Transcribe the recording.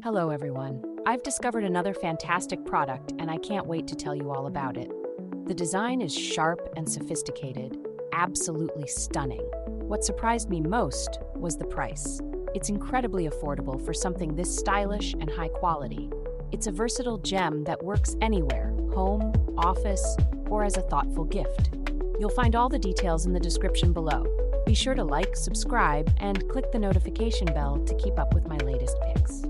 Hello, everyone. I've discovered another fantastic product, and I can't wait to tell you all about it. The design is sharp and sophisticated, absolutely stunning. What surprised me most was the price. It's incredibly affordable for something this stylish and high quality. It's a versatile gem that works anywhere, home, office, or as a thoughtful gift. You'll find all the details in the description below. Be sure to like, subscribe, and click the notification bell to keep up with my latest picks.